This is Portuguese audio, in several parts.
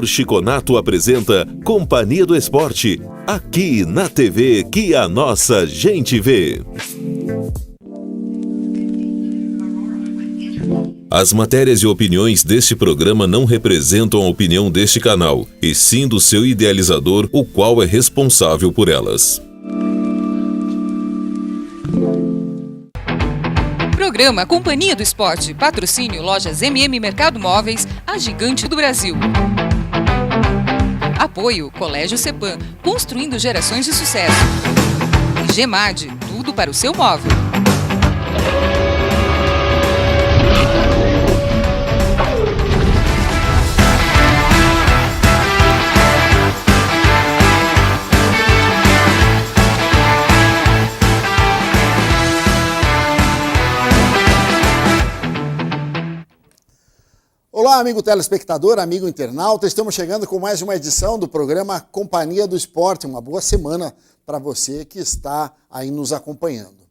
Chiconato apresenta Companhia do Esporte, aqui na TV que a nossa gente vê. As matérias e opiniões deste programa não representam a opinião deste canal, e sim do seu idealizador, o qual é responsável por elas. Programa Companhia do Esporte, patrocínio Lojas MM Mercado Móveis, a gigante do Brasil. Apoio Colégio Cepan, construindo gerações de sucesso. E Gemad, tudo para o seu móvel. Olá, amigo telespectador, amigo internauta, estamos chegando com mais uma edição do programa Companhia do Esporte. Uma boa semana para você que está aí nos acompanhando.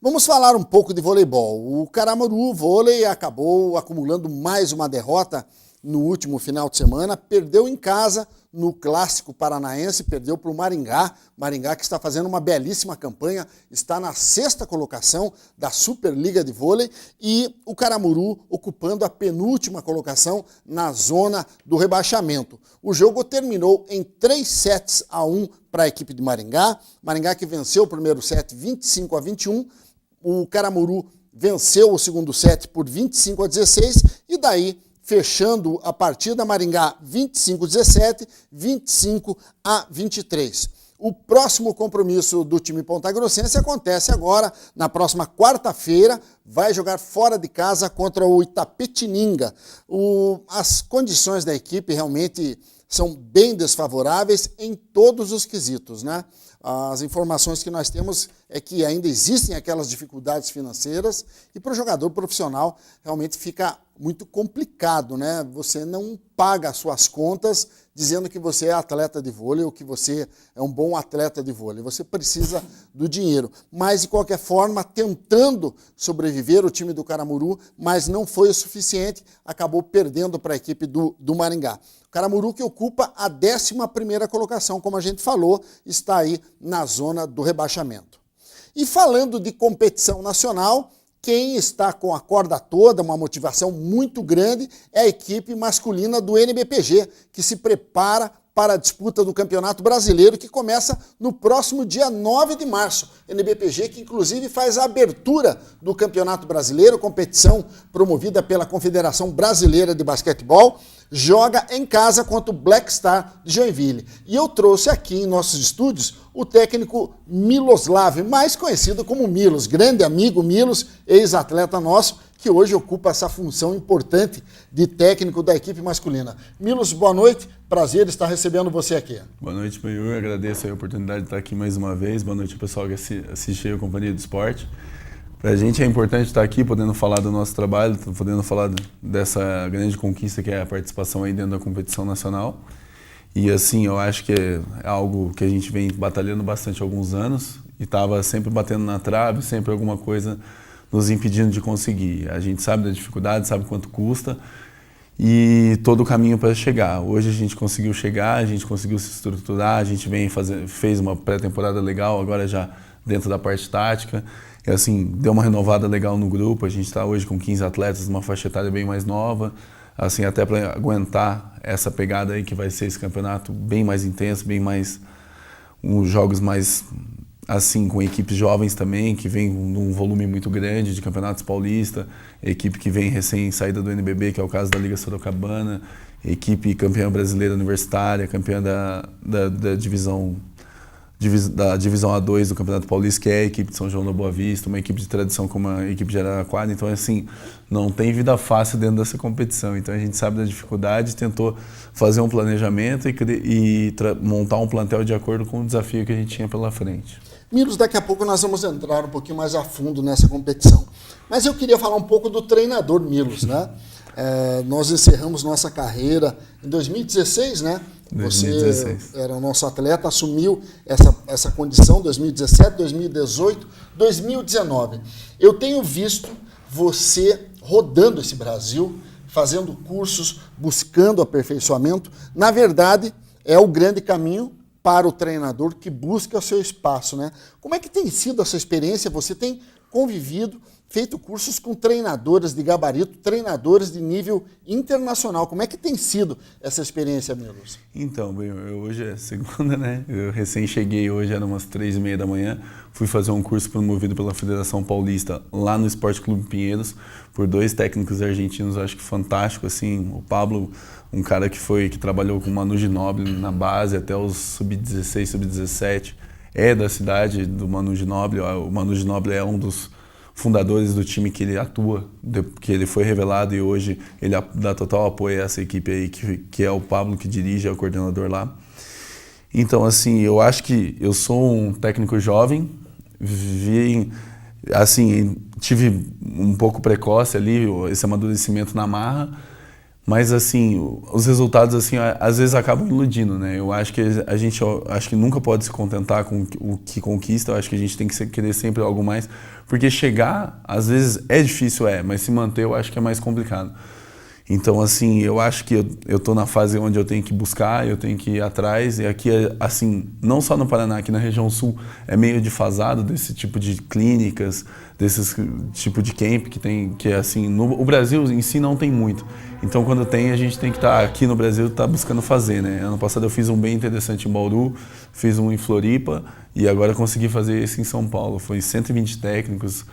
Vamos falar um pouco de voleibol. O Caramuru Vôlei acabou acumulando mais uma derrota no último final de semana, perdeu em casa no Clássico Paranaense, perdeu para o Maringá. Maringá que está fazendo uma belíssima campanha, está na 6ª colocação da Superliga de Vôlei e o Caramuru ocupando a penúltima colocação na zona do rebaixamento. O jogo terminou em 3-1 para a equipe de Maringá. Maringá que venceu o primeiro set 25-21, o Caramuru venceu o segundo set por 25-16 e daí fechando a partida, Maringá 25-17, 25-23. O próximo compromisso do time pontagrossense acontece agora, na próxima quarta-feira, vai jogar fora de casa contra o Itapetininga. As condições da equipe realmente são bem desfavoráveis em todos os quesitos, né? As informações que nós temos é que ainda existem aquelas dificuldades financeiras e para o jogador profissional realmente fica muito complicado, né? Você não paga as suas contas dizendo que você é atleta de vôlei ou que você é um bom atleta de vôlei. Você precisa do dinheiro. Mas, de qualquer forma, tentando sobreviver o time do Caramuru, mas não foi o suficiente, acabou perdendo para a equipe do Maringá. O Caramuru que ocupa a 11ª colocação, como a gente falou, está aí na zona do rebaixamento. E falando de competição nacional, quem está com a corda toda, uma motivação muito grande, é a equipe masculina do NBPG, que se prepara para a disputa do Campeonato Brasileiro, que começa no próximo dia 9 de março. NBPG que inclusive faz a abertura do Campeonato Brasileiro, competição promovida pela Confederação Brasileira de Basquetebol, joga em casa contra o Black Star de Joinville. E eu trouxe aqui em nossos estúdios o técnico Miloslav, mais conhecido como Milos, grande amigo Milos, ex-atleta nosso, que hoje ocupa essa função importante de técnico da equipe masculina. Milos, boa noite, prazer estar recebendo você aqui. Boa noite, meu Yuri, agradeço a oportunidade de estar aqui mais uma vez. Boa noite, pessoal que assiste aí a Companhia do Esporte. Para a gente é importante estar aqui, podendo falar do nosso trabalho, podendo falar dessa grande conquista que é a participação aí dentro da competição nacional. E assim, eu acho que é algo que a gente vem batalhando bastante há alguns anos e estava sempre batendo na trave, sempre alguma coisa nos impedindo de conseguir. A gente sabe da dificuldade, sabe quanto custa e todo o caminho para chegar. Hoje a gente conseguiu chegar, a gente conseguiu se estruturar, a gente fez uma pré-temporada legal, agora já dentro da parte tática. E assim, deu uma renovada legal no grupo, a gente está hoje com 15 atletas, uma faixa etária bem mais nova, assim, até para aguentar essa pegada aí que vai ser esse campeonato bem mais intenso, bem mais, uns jogos mais, assim, com equipes jovens também, que vem num volume muito grande de campeonatos paulista, equipe que vem recém-saída do NBB, que é o caso da Liga Sorocabana, equipe campeã brasileira universitária, campeã da divisão A2 do Campeonato Paulista, que é a equipe de São João da Boa Vista, uma equipe de tradição como a equipe de Araraquara. Então, assim, não tem vida fácil dentro dessa competição. Então, a gente sabe da dificuldade, tentou fazer um planejamento e montar um plantel de acordo com o desafio que a gente tinha pela frente. Milos, daqui a pouco nós vamos entrar um pouquinho mais a fundo nessa competição. Mas eu queria falar um pouco do treinador Milos, né? Nós encerramos nossa carreira em 2016, né? 2016. Você era o nosso atleta, assumiu essa condição 2017, 2018, 2019. Eu tenho visto você rodando esse Brasil, fazendo cursos, buscando aperfeiçoamento. Na verdade, é o grande caminho para o treinador que busca o seu espaço, né? Como é que tem sido essa experiência? Você tem convivido, feito cursos com treinadores de gabarito, treinadores de nível internacional. Como é que tem sido essa experiência, Milos? Então, bem, hoje é segunda, né? Eu recém cheguei hoje, eram umas 3h30 da manhã. Fui fazer um curso promovido pela Federação Paulista lá no Esporte Clube Pinheiros, por 2 técnicos argentinos, acho que fantástico, assim. O Pablo, um cara que trabalhou com o Manu Ginóbili na base até os sub-16, sub-17. É da cidade do Manu Ginóbili. O Manu Ginóbili é um dos fundadores do time que ele atua, que ele foi revelado, e hoje ele dá total apoio a essa equipe aí, que é o Pablo que dirige, é o coordenador lá. Então, assim, eu acho que eu sou um técnico jovem, tive um pouco precoce ali, esse amadurecimento na marra, mas, assim, os resultados, assim, às vezes acabam iludindo, né? Eu acho que acho que nunca pode se contentar com o que conquista. Eu acho que a gente tem que querer sempre algo mais, porque chegar, às vezes, é difícil, mas se manter eu acho que é mais complicado. Então, assim, eu acho que eu tô na fase onde eu tenho que buscar, eu tenho que ir atrás, e aqui, assim, não só no Paraná, aqui na região sul, é meio defasado desse tipo de clínicas, desse tipo de camp que assim, o Brasil em si não tem muito. Então, quando tem, a gente tem que estar aqui no Brasil, buscando fazer, né? Ano passado eu fiz um bem interessante em Bauru, fiz um em Floripa, e agora consegui fazer esse em São Paulo. Foi 120 técnicos,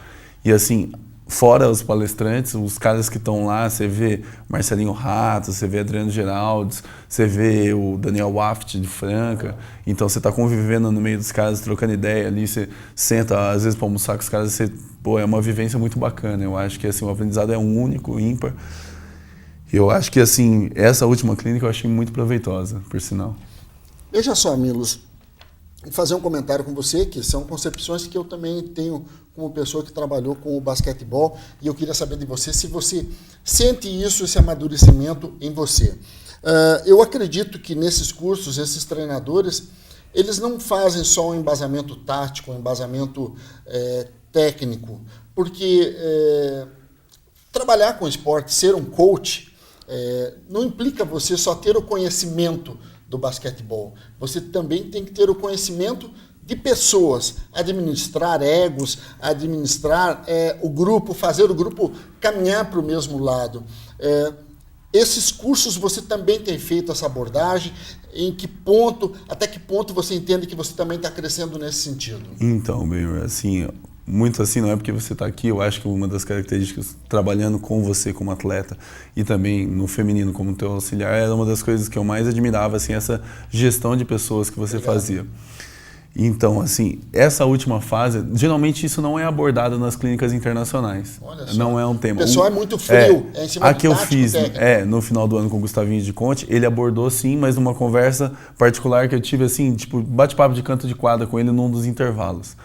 e assim, fora os palestrantes, os caras que estão lá, você vê Marcelinho Rato, você vê Adriano Geraldes, você vê o Daniel Waft de Franca. Então você está convivendo no meio dos caras, trocando ideia ali, você senta às vezes para almoçar com os caras, é uma vivência muito bacana. Eu acho que assim, o aprendizado é único, ímpar. Eu acho que assim, essa última clínica eu achei muito proveitosa, por sinal. Veja só, Milos, vou fazer um comentário com você, que são concepções que eu também tenho como pessoa que trabalhou com o basquetebol, e eu queria saber de você se você sente isso, esse amadurecimento em você. Eu acredito que nesses cursos, esses treinadores, eles não fazem só um embasamento tático, um embasamento técnico, porque trabalhar com esporte, ser um coach, não implica você só ter o conhecimento do basquetebol. Você também tem que ter o conhecimento de pessoas, administrar egos, administrar o grupo, fazer o grupo caminhar para o mesmo lado. Esses cursos você também tem feito essa abordagem? Até que ponto você entende que você também está crescendo nesse sentido? Então, bem, assim, muito assim, não é porque você está aqui, eu acho que uma das características, trabalhando com você como atleta e também no feminino como teu auxiliar, era uma das coisas que eu mais admirava, assim, essa gestão de pessoas que você fazia. Então, assim, essa última fase, geralmente isso não é abordado nas clínicas internacionais. Olha só. Não é um tema. O pessoal é muito frio, em cima a do que eu tático fiz técnico. no final do ano com o Gustavinho de Conte, ele abordou sim, mas numa conversa particular que eu tive, assim, tipo, bate-papo de canto de quadra com ele num dos intervalos.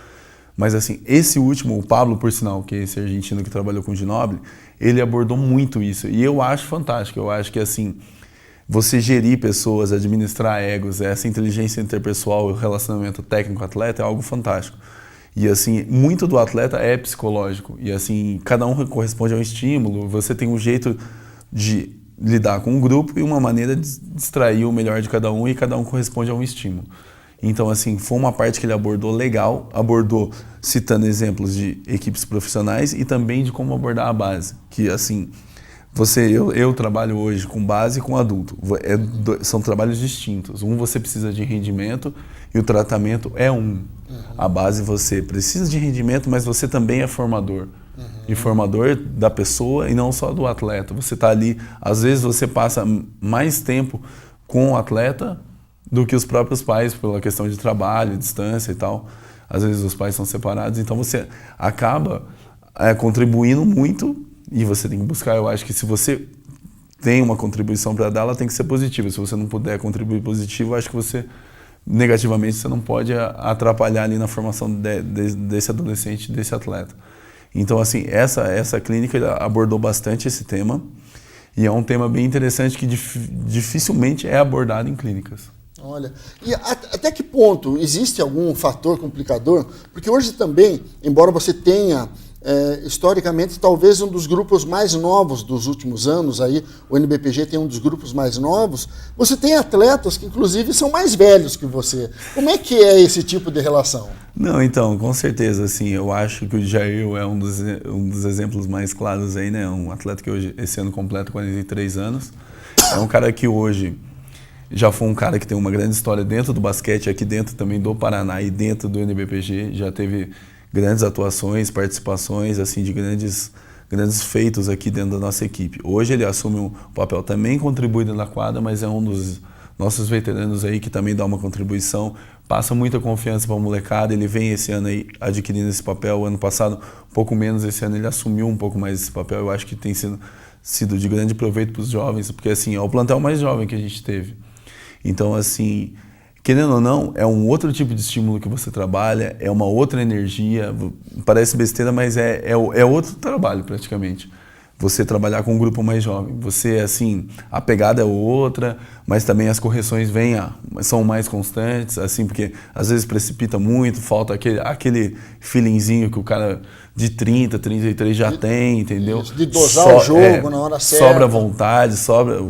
Mas assim, esse último, o Pablo, por sinal, que é esse argentino que trabalhou com o Ginóbili, ele abordou muito isso. E eu acho fantástico. Eu acho que assim, você gerir pessoas, administrar egos, essa inteligência interpessoal, o relacionamento técnico-atleta é algo fantástico. E assim, muito do atleta é psicológico. E assim, cada um corresponde a um estímulo. Você tem um jeito de lidar com um grupo e uma maneira de extrair o melhor de cada um, e cada um corresponde a um estímulo. Então, assim, foi uma parte que ele abordou legal, abordou citando exemplos de equipes profissionais e também de como abordar a base. Que, assim, eu trabalho hoje com base e com adulto. São trabalhos distintos. Um você precisa de rendimento e o tratamento é um. A base você precisa de rendimento, mas você também é formador. E formador da pessoa e não só do atleta. Você está ali, às vezes você passa mais tempo com o atleta do que os próprios pais, pela questão de trabalho, distância e tal. Às vezes os pais são separados, então você acaba contribuindo muito, e você tem que buscar. Eu acho que se você tem uma contribuição para dar, ela tem que ser positiva. Se você não puder contribuir positivo, eu acho que você, negativamente, você não pode atrapalhar ali na formação desse adolescente, desse atleta. Então, assim, essa clínica abordou bastante esse tema, e é um tema bem interessante que dificilmente é abordado em clínicas. Olha, e até que ponto existe algum fator complicador? Porque hoje também, embora você tenha historicamente, talvez um dos grupos mais novos dos últimos anos, aí, o NBPG tem um dos grupos mais novos, você tem atletas que, inclusive, são mais velhos que você. Como é que é esse tipo de relação? Não, então, com certeza, assim, eu acho que o Jair é um dos exemplos mais claros aí, né? Um atleta que hoje, esse ano, completa 43 anos. É um cara que hoje já foi um cara que tem uma grande história dentro do basquete, aqui dentro também do Paraná e dentro do NBPG. Já teve grandes atuações, participações, assim, de grandes feitos aqui dentro da nossa equipe. Hoje ele assume um papel também contribuído na quadra, mas é um dos nossos veteranos aí que também dá uma contribuição, passa muita confiança para a molecada. Ele vem esse ano aí adquirindo esse papel. O ano passado, um pouco menos, esse ano ele assumiu um pouco mais esse papel. Eu acho que tem sido de grande proveito para os jovens, porque assim, é o plantel mais jovem que a gente teve. Então, assim, querendo ou não, é um outro tipo de estímulo que você trabalha, é uma outra energia, parece besteira, mas é outro trabalho praticamente. Você trabalhar com um grupo mais jovem. Você, assim, a pegada é outra, mas também as correções são mais constantes, assim, porque às vezes precipita muito, falta aquele feelingzinho que o cara de 30, 33 já tem, entendeu? De dosar o jogo na hora certa. Sobra vontade,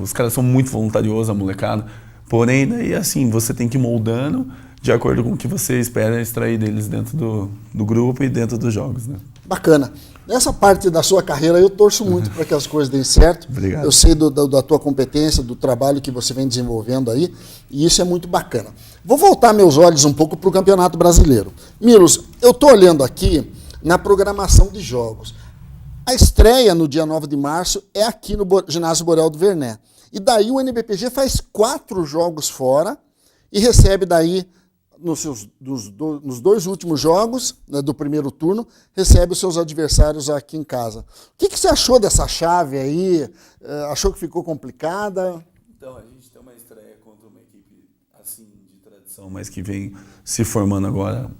os caras são muito voluntariosos, a molecada. Porém, daí, assim, você tem que ir moldando de acordo com o que você espera extrair deles dentro do grupo e dentro dos jogos, né? Bacana. Nessa parte da sua carreira, eu torço muito para que as coisas deem certo. Obrigado. Eu sei da tua competência, do trabalho que você vem desenvolvendo aí, e isso é muito bacana. Vou voltar meus olhos um pouco para o Campeonato Brasileiro. Milos, eu estou olhando aqui na programação de jogos. A estreia no dia 9 de março é aqui no Ginásio Borel do Verné. E daí o NBPG faz 4 jogos fora e recebe daí, nos 2 últimos jogos, né, do primeiro turno, recebe os seus adversários aqui em casa. O que você achou dessa chave aí? Achou que ficou complicada? Então, a gente tem uma estreia contra uma equipe assim de tradição, mas que vem se formando agora,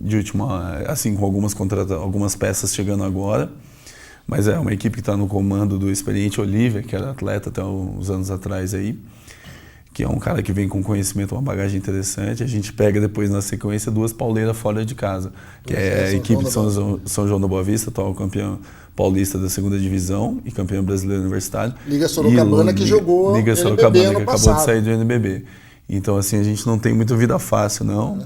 de última, assim, com algumas peças chegando agora. Mas é uma equipe que está no comando do experiente Olívia, que era atleta até uns anos atrás aí, que é um cara que vem com conhecimento, uma bagagem interessante. A gente pega depois na sequência 2 pauleiras fora de casa, que é a equipe de São João da Boa Vista, atual campeão paulista da 2ª divisão e campeão brasileiro universitário. Liga Sorocabana que jogou Liga NBB Sorocabana ano que passado. acabou de sair do NBB. Então assim, a gente não tem muita vida fácil, não.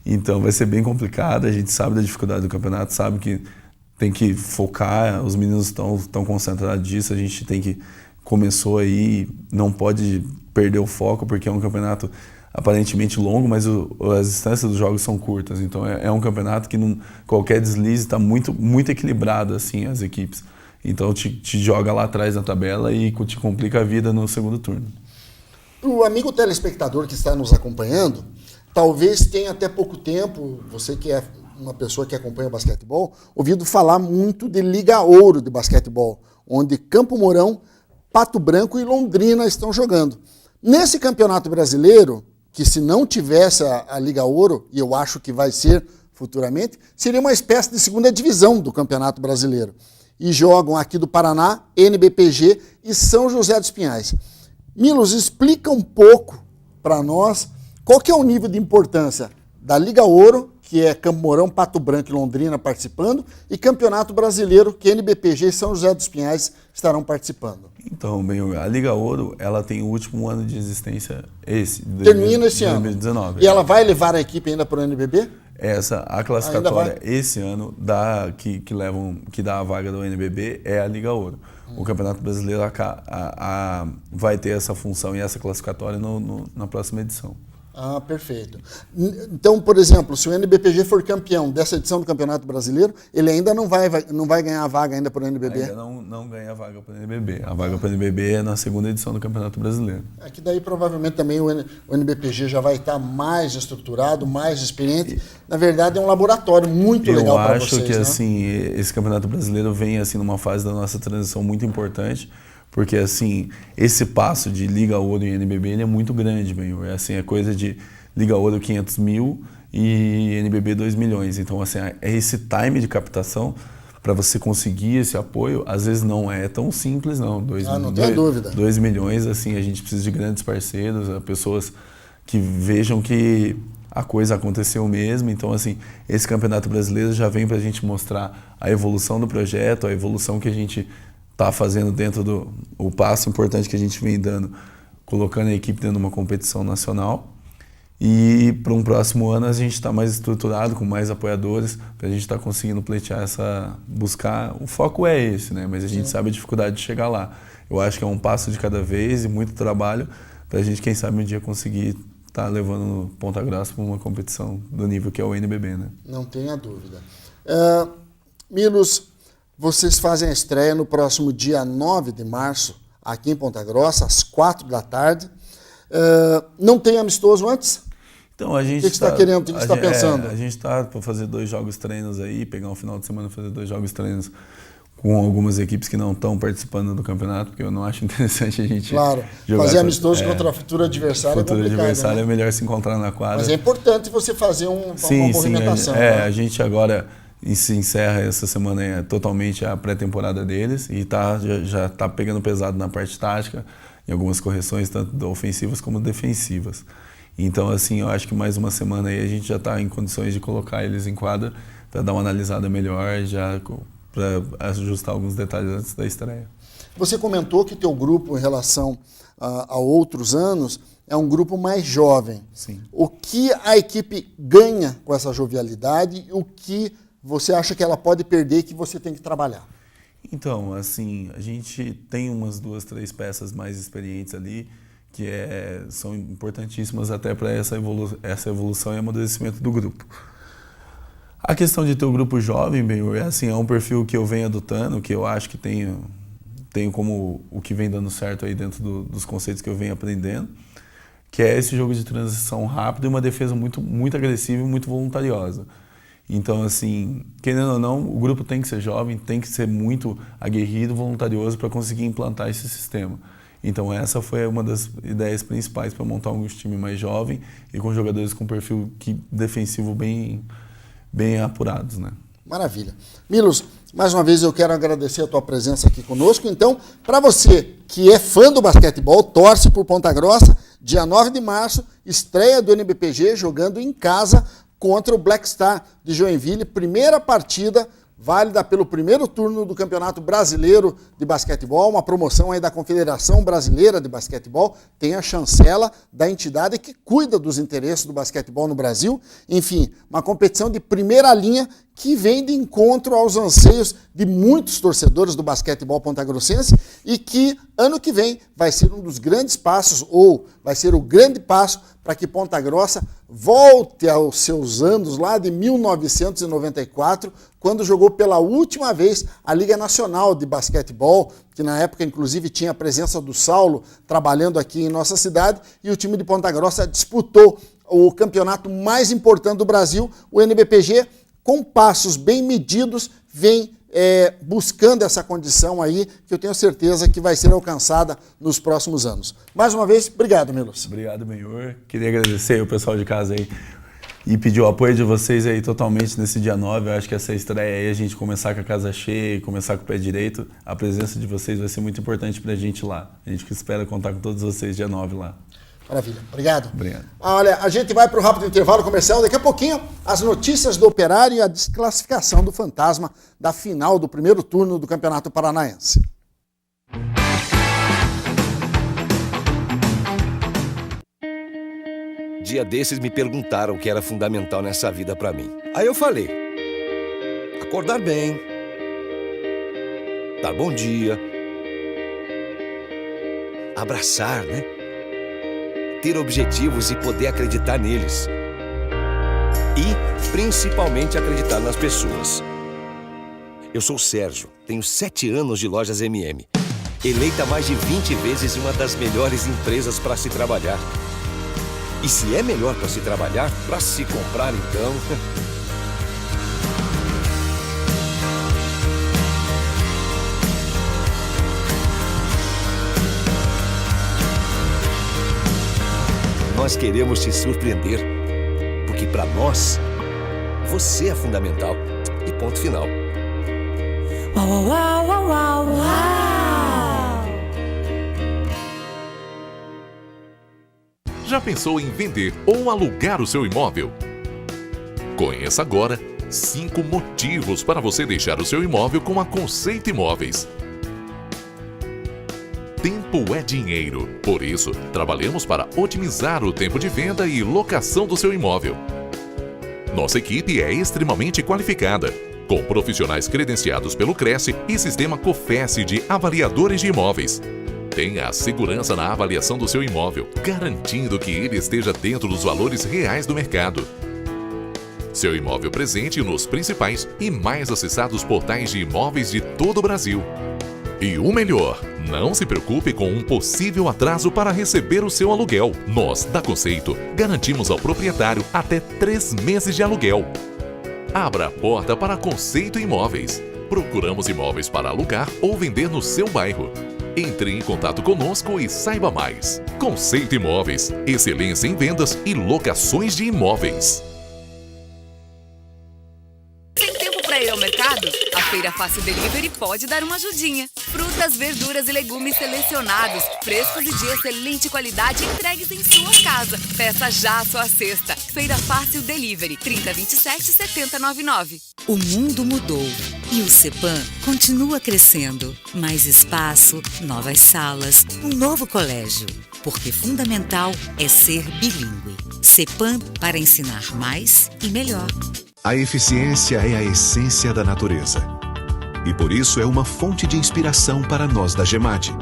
Então vai ser bem complicado, a gente sabe da dificuldade do campeonato, sabe que tem que focar, os meninos estão concentrados disso, a gente tem que, começou aí, não pode perder o foco, porque é um campeonato aparentemente longo, mas as distâncias dos jogos são curtas, então é um campeonato que qualquer deslize está muito, muito equilibrado, assim, as equipes. Então te joga lá atrás na tabela e te complica a vida no segundo turno. O amigo telespectador que está nos acompanhando, talvez tenha até pouco tempo, você que é uma pessoa que acompanha o basquetebol, ouvido falar muito de Liga Ouro de basquetebol, onde Campo Mourão, Pato Branco e Londrina estão jogando. Nesse campeonato brasileiro, que se não tivesse a Liga Ouro, e eu acho que vai ser futuramente, seria uma espécie de 2ª divisão do Campeonato Brasileiro. E jogam aqui do Paraná, NBPG e São José dos Pinhais. Milos, explica um pouco para nós qual que é o nível de importância da Liga Ouro, que é Campo Mourão, Pato Branco e Londrina participando, e Campeonato Brasileiro, que NBPG e São José dos Pinhais estarão participando. Então, bem, a Liga Ouro, ela tem o último ano de existência Termina esse ano. 2019. E ela vai levar a equipe ainda para o NBB? A classificatória esse ano que dá a vaga do NBB é a Liga Ouro. O Campeonato Brasileiro vai ter essa função e essa classificatória na próxima edição. Ah, perfeito. Então, por exemplo, se o NBPG for campeão dessa edição do Campeonato Brasileiro, ele ainda não vai ganhar a vaga ainda para o NBB? Ainda não ganha a vaga para o NBB. A vaga para o NBB é na 2ª edição do Campeonato Brasileiro. É que daí provavelmente também o NBPG já vai estar mais estruturado, mais experiente. Na verdade, é um laboratório muito legal para vocês. Eu acho que né? assim, esse Campeonato Brasileiro vem assim numa fase da nossa transição muito importante. Porque, assim, esse passo de Liga Ouro e NBB ele é muito grande, bem. Assim, é coisa de Liga Ouro 500 mil e NBB 2 milhões. Então, assim, esse time de captação, para você conseguir esse apoio, às vezes não é tão simples, não. Não tenho dúvida. 2 milhões, assim, a gente precisa de grandes parceiros, pessoas que vejam que a coisa aconteceu mesmo. Então, assim, esse Campeonato Brasileiro já vem para a gente mostrar a evolução do projeto, a evolução que a gente está fazendo dentro do passo importante que a gente vem dando, colocando a equipe dentro de uma competição nacional. E para um próximo ano a gente está mais estruturado, com mais apoiadores, para a gente estar conseguindo pleitear buscar. O foco é esse, né? Mas a gente sabe a dificuldade de chegar lá. Eu acho que é um passo de cada vez e muito trabalho para a gente, quem sabe, um dia conseguir estar levando Ponta Grossa para uma competição do nível que é o NBB, né? Não tenha dúvida. Milos, vocês fazem a estreia no próximo dia 9 de março, aqui em Ponta Grossa, às 4 da tarde. Não tem amistoso antes? Então, a gente o que você está querendo? O que você está pensando? A gente está para fazer 2 jogos treinos aí, pegar um final de semana e fazer 2 jogos treinos com algumas equipes que não estão participando do campeonato, porque eu não acho interessante a gente jogar. Fazer amistoso contra o futuro adversário é complicado. Futuro adversário, né? É melhor se encontrar na quadra. Mas é importante você fazer uma movimentação. Né? A gente agora se encerra essa semana totalmente a pré-temporada deles e já está pegando pesado na parte tática, em algumas correções, tanto ofensivas como defensivas. Então, assim, eu acho que mais uma semana aí a gente já está em condições de colocar eles em quadra para dar uma analisada melhor, já para ajustar alguns detalhes antes da estreia. Você comentou que teu grupo, em relação a outros anos, é um grupo mais jovem. Sim. O que a equipe ganha com essa jovialidade e o que você acha que ela pode perder e que você tem que trabalhar? Então, assim, a gente tem umas 2, 3 peças mais experientes ali que são importantíssimas até para essa evolução e amadurecimento do grupo. A questão de ter o grupo jovem, assim, é um perfil que eu venho adotando, que eu acho que tenho como o que vem dando certo aí dentro dos conceitos que eu venho aprendendo, que é esse jogo de transição rápido e uma defesa muito, muito agressiva e muito voluntariosa. Então, assim, querendo ou não, o grupo tem que ser jovem, tem que ser muito aguerrido, voluntarioso para conseguir implantar esse sistema. Então, essa foi uma das ideias principais para montar um time mais jovem e com jogadores com perfil defensivo bem apurados, né? Maravilha. Milos, mais uma vez eu quero agradecer a tua presença aqui conosco. Então, para você que é fã do basquetebol, torce por Ponta Grossa, dia 9 de março, estreia do NBPG jogando em casa contra o Black Star de Joinville, primeira partida válida pelo primeiro turno do Campeonato Brasileiro de Basquetebol, uma promoção aí da Confederação Brasileira de Basquetebol, tem a chancela da entidade que cuida dos interesses do basquetebol no Brasil. Enfim, uma competição de primeira linha que vem de encontro aos anseios de muitos torcedores do basquetebol pontagrossense e que ano que vem vai ser um dos grandes passos, ou vai ser o grande passo para que Ponta Grossa volte aos seus anos lá de 1994, quando jogou pela última vez a Liga Nacional de Basquetebol, que na época inclusive tinha a presença do Saulo trabalhando aqui em nossa cidade, e o time de Ponta Grossa disputou o campeonato mais importante do Brasil, o NBPG, com passos bem medidos, vem buscando essa condição aí, que eu tenho certeza que vai ser alcançada nos próximos anos. Mais uma vez, obrigado, Milos. Obrigado, Benhor. Queria agradecer o pessoal de casa aí e pedir o apoio de vocês aí totalmente nesse dia 9. Eu acho que essa estreia aí, a gente começar com a casa cheia e começar com o pé direito, a presença de vocês vai ser muito importante pra gente lá. A gente espera contar com todos vocês dia 9 lá. Maravilha. Obrigado. Obrigado. Olha, a gente vai para o rápido intervalo comercial. Daqui a pouquinho, as notícias do Operário e a desclassificação do Fantasma da final do primeiro turno do Campeonato Paranaense. Dia desses me perguntaram o que era fundamental nessa vida pra mim. Aí eu falei: acordar bem, dar bom dia, abraçar, né? Ter objetivos e poder acreditar neles. E, principalmente, acreditar nas pessoas. Eu sou o Sérgio, tenho 7 anos de Lojas MM. Eleita mais de 20 vezes uma das melhores empresas para se trabalhar. E se é melhor para se trabalhar, para se comprar, então... Nós queremos te surpreender, porque para nós, você é fundamental. E ponto final. Uau, uau, uau, uau, uau. Já pensou em vender ou alugar o seu imóvel? Conheça agora 5 motivos para você deixar o seu imóvel com a Conceito Imóveis. Tempo é dinheiro, por isso, trabalhamos para otimizar o tempo de venda e locação do seu imóvel. Nossa equipe é extremamente qualificada, com profissionais credenciados pelo Cresce e sistema COFES de avaliadores de imóveis. Tenha a segurança na avaliação do seu imóvel, garantindo que ele esteja dentro dos valores reais do mercado. Seu imóvel presente nos principais e mais acessados portais de imóveis de todo o Brasil. E o melhor, não se preocupe com um possível atraso para receber o seu aluguel. Nós, da Conceito, garantimos ao proprietário até 3 meses de aluguel. Abra a porta para Conceito Imóveis. Procuramos imóveis para alugar ou vender no seu bairro. Entre em contato conosco e saiba mais. Conceito Imóveis, excelência em vendas e locações de imóveis. Tem tempo para ir ao mercado? A Feira Fácil Delivery pode dar uma ajudinha. Frutas, verduras e legumes selecionados, frescos e de excelente qualidade entregues em sua casa. Peça já a sua cesta. Feira Fácil Delivery, 3027-7099. O mundo mudou e o CEPAM continua crescendo. Mais espaço, novas salas, um novo colégio. Porque fundamental é ser bilíngue. CEPAM para ensinar mais e melhor. A eficiência é a essência da natureza. E por isso é uma fonte de inspiração para nós da GEMAD.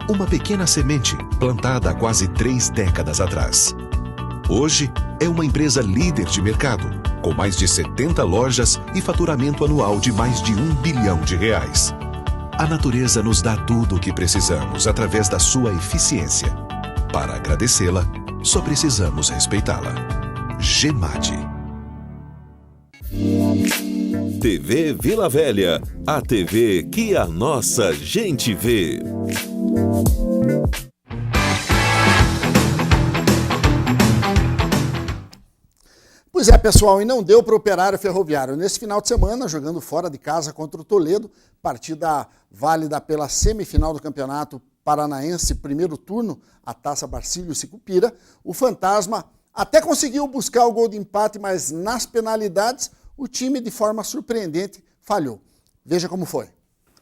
Uma pequena semente plantada há quase 3 décadas atrás. Hoje é uma empresa líder de mercado, com mais de 70 lojas e faturamento anual de mais de R$1 bilhão. A natureza nos dá tudo o que precisamos através da sua eficiência. Para agradecê-la, só precisamos respeitá-la. GEMAD. TV Vila Velha, a TV que a nossa gente vê. Pois é, pessoal, e não deu para o Operário Ferroviário. Nesse final de semana, jogando fora de casa contra o Toledo, partida válida pela semifinal do Campeonato Paranaense, primeiro turno, a Taça Barcílio Sicupira, o Fantasma até conseguiu buscar o gol de empate, mas nas penalidades o time, de forma surpreendente, falhou. Veja como foi.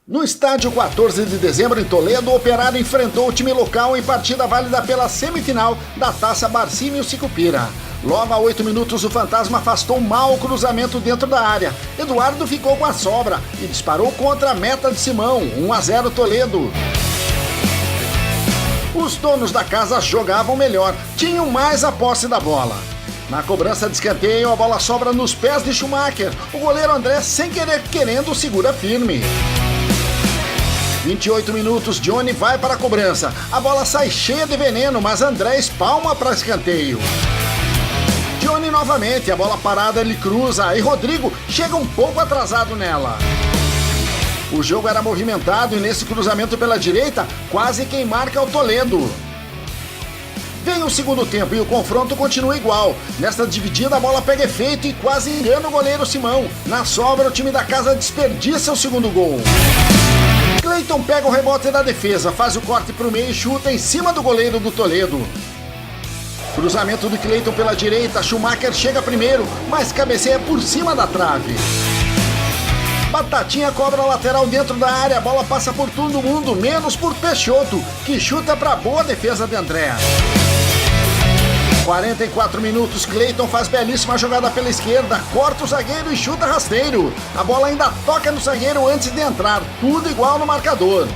No estádio 14 de dezembro, em Toledo, o Operário enfrentou o time local em partida válida pela semifinal da Taça Barcílio Sicupira. Logo a 8 minutos, o Fantasma afastou mal o cruzamento dentro da área. Eduardo ficou com a sobra e disparou contra a meta de Simão. 1-0 Toledo. Os donos da casa jogavam melhor, tinham mais a posse da bola. Na cobrança de escanteio, a bola sobra nos pés de Schumacher. O goleiro André, sem querer, querendo, segura firme. 28 minutos, Johnny vai para a cobrança. A bola sai cheia de veneno, mas André espalma para escanteio. Johnny novamente, a bola parada ele cruza e Rodrigo chega um pouco atrasado nela. O jogo era movimentado e nesse cruzamento pela direita, quase quem marca é o Toledo. Vem o segundo tempo e o confronto continua igual. Nesta dividida a bola pega efeito e quase engana o goleiro Simão. Na sobra o time da casa desperdiça o segundo gol. Cleiton pega o rebote da defesa, faz o corte para o meio e chuta em cima do goleiro do Toledo. Cruzamento do Cleiton pela direita, Schumacher chega primeiro, mas cabeceia por cima da trave. Batatinha cobra a lateral dentro da área, a bola passa por todo mundo, menos por Peixoto, que chuta para boa defesa de André. 44 minutos, Cleiton faz belíssima jogada pela esquerda, corta o zagueiro e chuta rasteiro. A bola ainda toca no zagueiro antes de entrar, tudo igual no marcador.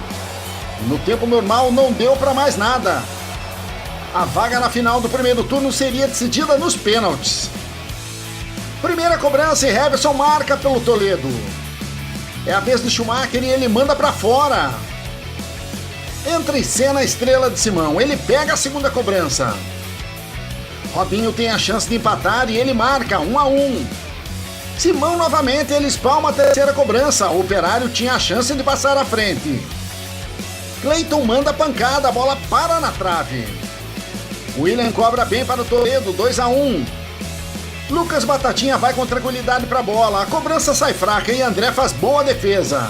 No tempo normal não deu para mais nada. A vaga na final do primeiro turno seria decidida nos pênaltis. Primeira cobrança e Heverson marca pelo Toledo. É a vez de Schumacher e ele manda para fora. Entra em cena a estrela de Simão, ele pega a segunda cobrança. Robinho tem a chance de empatar e ele marca 1-1. Simão novamente, ele espalma a terceira cobrança, o Operário tinha a chance de passar à frente. Cleiton manda a pancada, a bola para na trave. William cobra bem para o Toledo, 2-1. Lucas Batatinha vai com tranquilidade para a bola, a cobrança sai fraca e André faz boa defesa.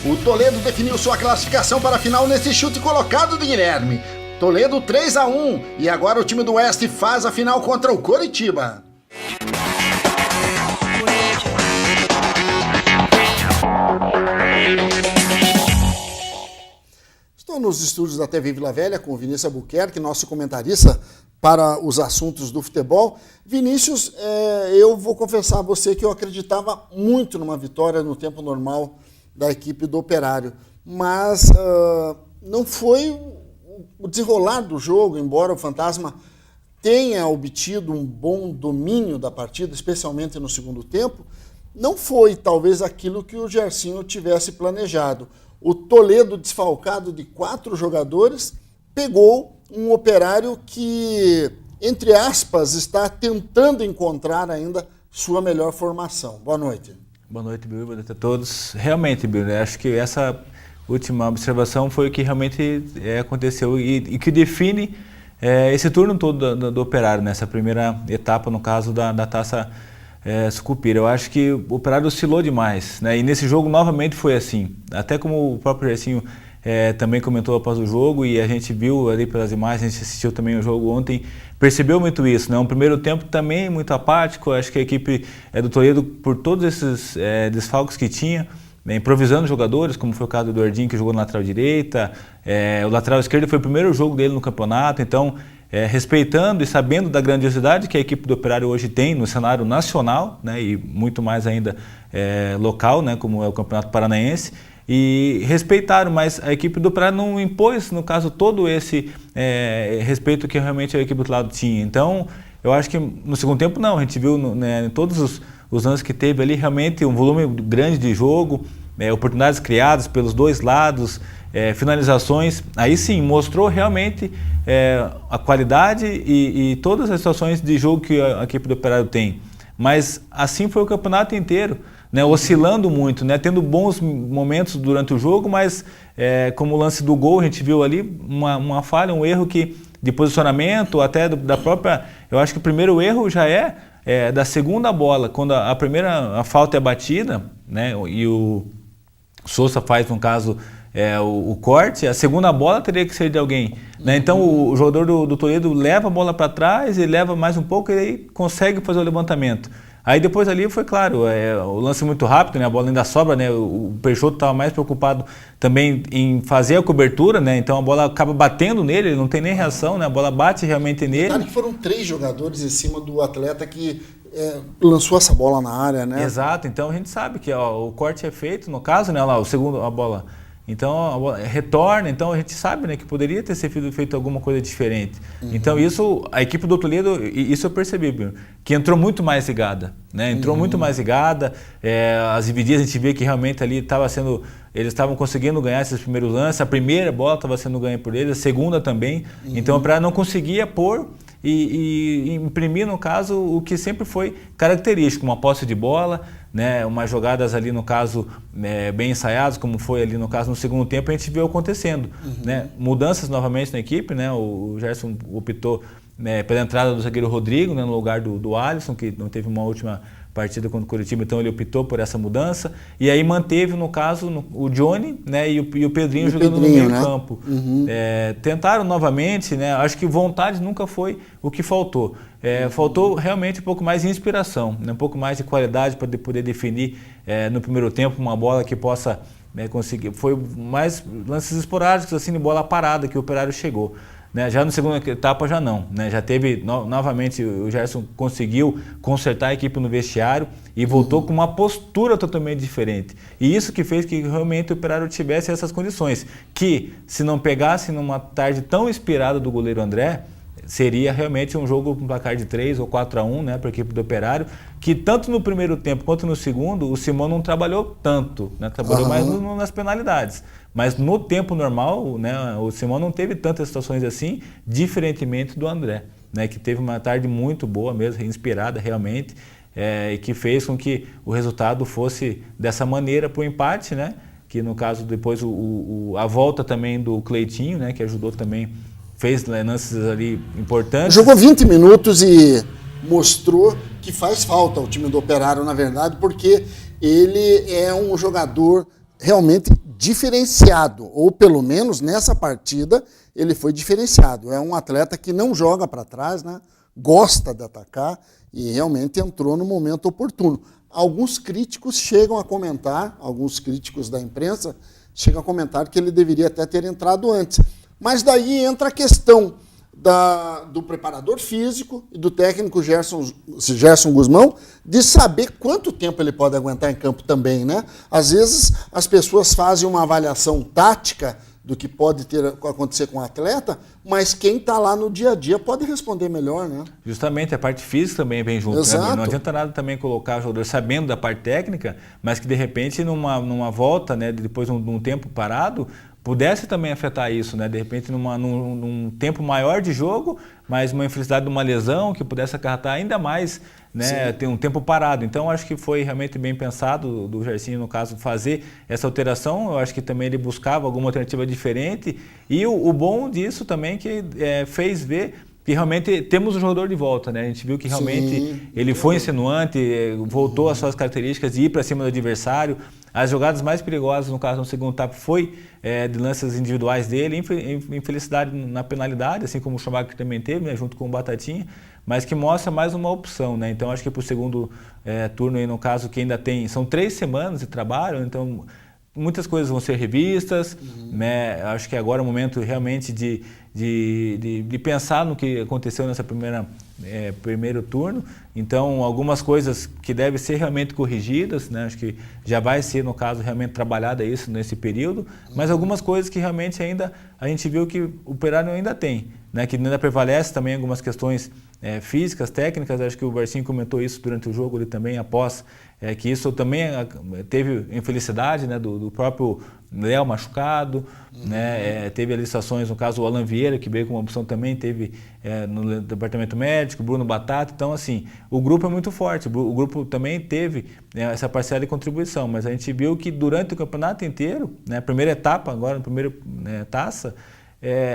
O Toledo definiu sua classificação para a final nesse chute colocado de Guilherme. Toledo 3-1 e agora o time do Oeste faz a final contra o Coritiba. Estou nos estúdios da TV Vila Velha com o Vinícius Albuquerque, nosso comentarista para os assuntos do futebol. Vinícius, eu vou confessar a você que eu acreditava muito numa vitória no tempo normal da equipe do Operário, mas não foi o desenrolar do jogo, embora o Fantasma tenha obtido um bom domínio da partida, especialmente no segundo tempo, não foi talvez aquilo que o Gersinho tivesse planejado. O Toledo, desfalcado de 4 jogadores, pegou um Operário que, entre aspas, está tentando encontrar ainda sua melhor formação. Boa noite. Boa noite, Bill. Boa noite a todos. Realmente, Bill, acho que essa última observação foi o que realmente aconteceu e que define esse turno todo do Operário, nessa primeira etapa, no caso da Taça Sucupira. Eu acho que o Operário oscilou demais, né? E nesse jogo novamente foi assim. Até como o próprio Gersinho também comentou após o jogo, e a gente viu ali pelas imagens, a gente assistiu também o jogo ontem, percebeu muito isso, né? Um primeiro tempo também muito apático. Acho que a equipe do Toledo, por todos esses desfalques que tinha, improvisando jogadores, como foi o caso do Eduardinho, que jogou na lateral direita, o lateral esquerdo foi o primeiro jogo dele no campeonato, então respeitando e sabendo da grandiosidade que a equipe do Operário hoje tem no cenário nacional, né, e muito mais ainda local, né, como é o Campeonato Paranaense, e respeitaram, mas a equipe do Operário não impôs, no caso, todo esse respeito que realmente a equipe do outro lado tinha. Então, eu acho que no segundo tempo não, a gente viu em todos os lances que teve ali, realmente um volume grande de jogo, oportunidades criadas pelos dois lados, finalizações, aí sim, mostrou realmente a qualidade e todas as situações de jogo que a equipe do Operário tem. Mas assim foi o campeonato inteiro, né, oscilando muito, né, tendo bons momentos durante o jogo, mas como o lance do gol, a gente viu ali uma falha, um erro de posicionamento, até da própria... Eu acho que o primeiro erro já da segunda bola, quando a falta é batida, né, e o Sousa faz, no caso, o corte, a segunda bola teria que ser de alguém, né? Então o jogador do Toledo leva a bola para trás, ele leva mais um pouco e aí consegue fazer o levantamento. Aí depois ali foi claro, o lance muito rápido, né? A bola ainda sobra, né? O Peixoto estava mais preocupado também em fazer a cobertura, né? Então a bola acaba batendo nele, ele não tem nem reação, né? A bola bate realmente nele. Claro que foram 3 jogadores em cima do atleta que lançou essa bola na área, né? Exato, então a gente sabe que o corte é feito, no caso, né? Lá, o segundo, a bola... Então, a bola retorna, então a gente sabe, né, que poderia ter sido feito alguma coisa diferente. Uhum. Então isso, a equipe do Toledo, isso eu percebi, que entrou muito mais ligada, né? Entrou muito mais ligada, as divididas a gente vê que realmente ali eles estavam conseguindo ganhar esses primeiros lances, a primeira bola estava sendo ganha por eles, a segunda também, então para não conseguia pôr e imprimir, no caso, o que sempre foi característico, uma posse de bola, né, umas jogadas ali, no caso, bem ensaiadas, como foi ali, no caso, no segundo tempo, a gente viu acontecendo. Né? Mudanças novamente na equipe, né? O Gerson optou pela entrada do zagueiro Rodrigo, né, no lugar do Alisson, que não teve uma última partida contra o Coritiba, então ele optou por essa mudança, e aí manteve, no caso, o Johnny, né, e o Pedrinho jogando no meio campo. Tentaram novamente, né, acho que vontade nunca foi o que faltou. Faltou realmente um pouco mais de inspiração, né, um pouco mais de qualidade para poder definir no primeiro tempo uma bola que possa conseguir. Foi mais lances esporádicos, assim, de bola parada que o Operário chegou. Né, já na segunda etapa já não, né, já teve novamente o Gerson conseguiu consertar a equipe no vestiário e voltou com uma postura totalmente diferente, e isso que fez que realmente o Operário tivesse essas condições, que se não pegasse numa tarde tão inspirada do goleiro André, seria realmente um jogo com placar de 3 ou 4-1, né, para a equipe do Operário, que tanto no primeiro tempo quanto no segundo o Simão não trabalhou tanto, né, trabalhou mais nas penalidades. Mas no tempo normal, né, o Simão não teve tantas situações assim, diferentemente do André, né, que teve uma tarde muito boa mesmo, inspirada realmente, e que fez com que o resultado fosse dessa maneira para o empate, né, que no caso depois a volta também do Cleitinho, né, que ajudou também, fez lances ali importantes. Jogou 20 minutos e mostrou que faz falta ao time do Operário, na verdade, porque ele é um jogador realmente diferenciado, ou pelo menos nessa partida ele foi diferenciado. É um atleta que não joga para trás, né? Gosta de atacar e realmente entrou no momento oportuno. Alguns críticos chegam a comentar, alguns críticos da imprensa chegam a comentar que ele deveria até ter entrado antes. Mas daí entra a questão do preparador físico e do técnico Gerson Guzmão de saber quanto tempo ele pode aguentar em campo também, né? Às vezes as pessoas fazem uma avaliação tática do que pode acontecer com o atleta, mas quem está lá no dia a dia pode responder melhor, né? Justamente, a parte física também vem junto. Né? Não adianta nada também colocar o jogador sabendo da parte técnica, mas que de repente numa volta, né, depois de um tempo parado, pudesse também afetar isso, né? De repente num tempo maior de jogo, mas uma infelicidade de uma lesão que pudesse acarretar ainda mais, né? Ter um tempo parado. Então acho que foi realmente bem pensado do Gersinho, no caso, fazer essa alteração. Eu acho que também ele buscava alguma alternativa diferente e o bom disso também que fez ver que realmente temos o jogador de volta, né? A gente viu que realmente ele foi insinuante, voltou às suas características de ir para cima do adversário. As jogadas mais perigosas, no caso, no segundo tempo, foi de lances individuais dele, infelicidade na penalidade, assim como o Schumacher também teve, né, junto com o Batatinha, mas que mostra mais uma opção, né? Então, acho que para o segundo turno, aí, no caso, que ainda tem, são 3 semanas de trabalho, então muitas coisas vão ser revistas, né? Acho que agora é o momento realmente de pensar no que aconteceu nessa primeiro turno. Então, algumas coisas que devem ser realmente corrigidas, né? Acho que já vai ser, no caso, realmente trabalhada isso nesse período, mas algumas coisas que realmente ainda a gente viu que o Operário ainda tem, né? Que ainda prevalece também algumas questões físicas, técnicas. Acho que o Barcinho comentou isso durante o jogo, ele também após que isso também teve infelicidade, né, do próprio Léo machucado, né, teve ali situações, no caso o Alan Vieira, que veio com uma opção também, teve no departamento médico, Bruno Batata. Então, assim, o grupo é muito forte, o grupo também teve essa parcela de contribuição, mas a gente viu que durante o campeonato inteiro, né, a primeira etapa, agora na primeira taça,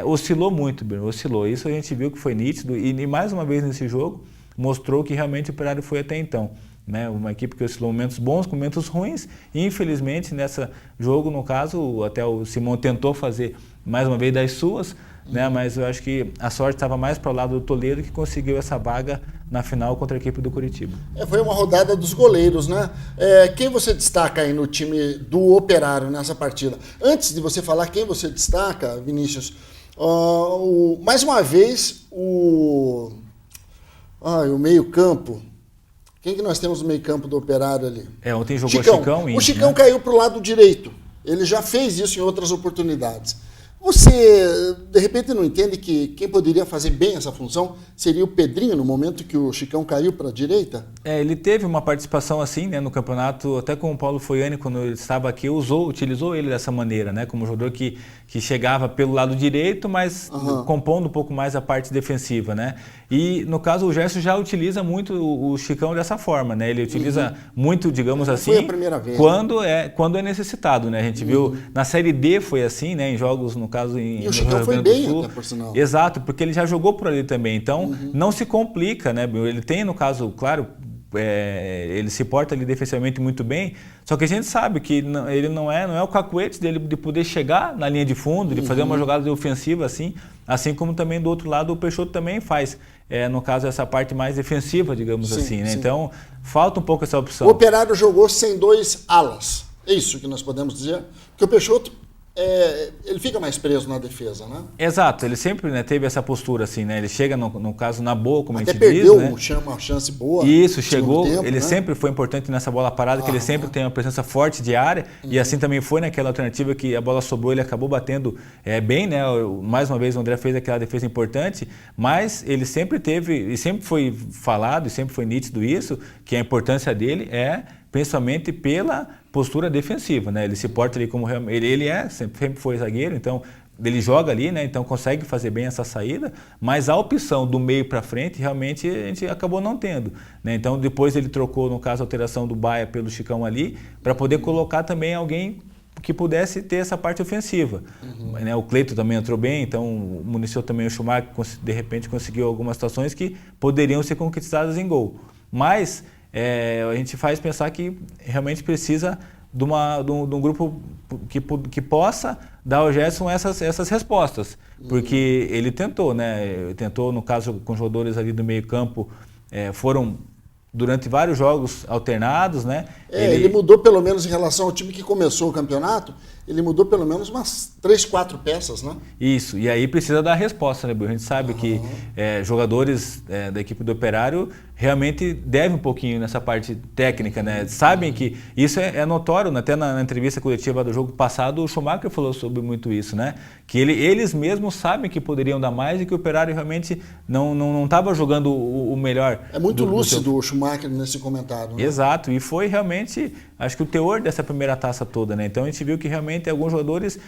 oscilou muito, oscilou. Isso a gente viu que foi nítido e mais uma vez nesse jogo mostrou que realmente o Operário foi até então, né? Uma equipe que oscilou momentos bons com momentos ruins e infelizmente nesse jogo, no caso, até o Simão tentou fazer mais uma vez das suas, né? Mas eu acho que a sorte estava mais para o lado do Toledo, que conseguiu essa vaga na final contra a equipe do Curitiba. Foi uma rodada dos goleiros, né? Quem você destaca aí no time do Operário nessa partida? Antes de você falar quem você destaca, Vinícius, mais uma vez o meio-campo. Quem que nós temos no meio-campo do Operário ali? Ontem jogou Chicão. O Chicão caiu para o lado direito. Ele já fez isso em outras oportunidades. Você, de repente, não entende que quem poderia fazer bem essa função seria o Pedrinho, no momento que o Chicão caiu para a direita? Ele teve uma participação assim, né, no campeonato, até com o Paulo Foiani, quando ele estava aqui, utilizou ele dessa maneira, né, como jogador que chegava pelo lado direito, mas compondo um pouco mais a parte defensiva, né? E, no caso, o Gerson já utiliza muito o Chicão dessa forma, né? Ele utiliza muito, digamos assim, foi a primeira vez, quando é necessitado, né? A gente viu, na Série D foi assim, né, em jogos, no caso, e o Chicão foi bem, até por sinal. Exato, porque ele já jogou por ali também, então não se complica, né? Ele tem, no caso, claro, ele se porta ali defensivamente muito bem, só que a gente sabe que ele não é o cacuete dele de poder chegar na linha de fundo, de fazer uma jogada ofensiva assim como também do outro lado o Peixoto também faz, no caso essa parte mais defensiva, digamos assim, né? Então falta um pouco essa opção. O Operário jogou sem 2 alas, é isso que nós podemos dizer, porque o Peixoto ele fica mais preso na defesa, né? Exato, ele sempre, né, teve essa postura assim, né? Ele chega, no caso, na boa, como até a gente diz, né? perdeu uma chance boa. Isso, chegou, tempo, ele né? sempre foi importante nessa bola parada, que ele sempre tem uma presença forte de área, e assim também foi naquela alternativa que a bola sobrou, ele acabou batendo bem, né? Mais uma vez o André fez aquela defesa importante, mas ele sempre teve, e sempre foi falado, e sempre foi nítido isso, que a importância dele principalmente pela postura defensiva, né? Ele se porta ali como ele sempre foi zagueiro, então ele joga ali, né? Então consegue fazer bem essa saída, mas a opção do meio para frente realmente a gente acabou não tendo, né? Então depois ele trocou, no caso, a alteração do Baia pelo Chicão ali, para poder colocar também alguém que pudesse ter essa parte ofensiva. Né? O Cleito também entrou bem, então municiou também o Schumacher, de repente conseguiu algumas situações que poderiam ser conquistadas em gol. Mas a gente faz pensar que realmente precisa de um grupo que possa dar ao Gerson essas respostas. Porque ele tentou, né? Tentou, no caso, com jogadores ali do meio campo, foram durante vários jogos alternados, né? Ele mudou pelo menos em relação ao time que começou o campeonato, ele mudou pelo menos umas 3, 4 peças, né? Isso, e aí precisa dar resposta, né, Bill? A gente sabe que jogadores da equipe do Operário realmente devem um pouquinho nessa parte técnica, né? Sabem que isso é notório, né? Até na entrevista coletiva do jogo passado, o Schumacher falou sobre muito isso, né? Que eles mesmos sabem que poderiam dar mais e que o Operário realmente não estava jogando o melhor. É muito lúcido o Schumacher nesse comentário, né? Exato, e foi realmente, acho que o teor dessa primeira taça toda, né? Então a gente viu que realmente alguns jogadores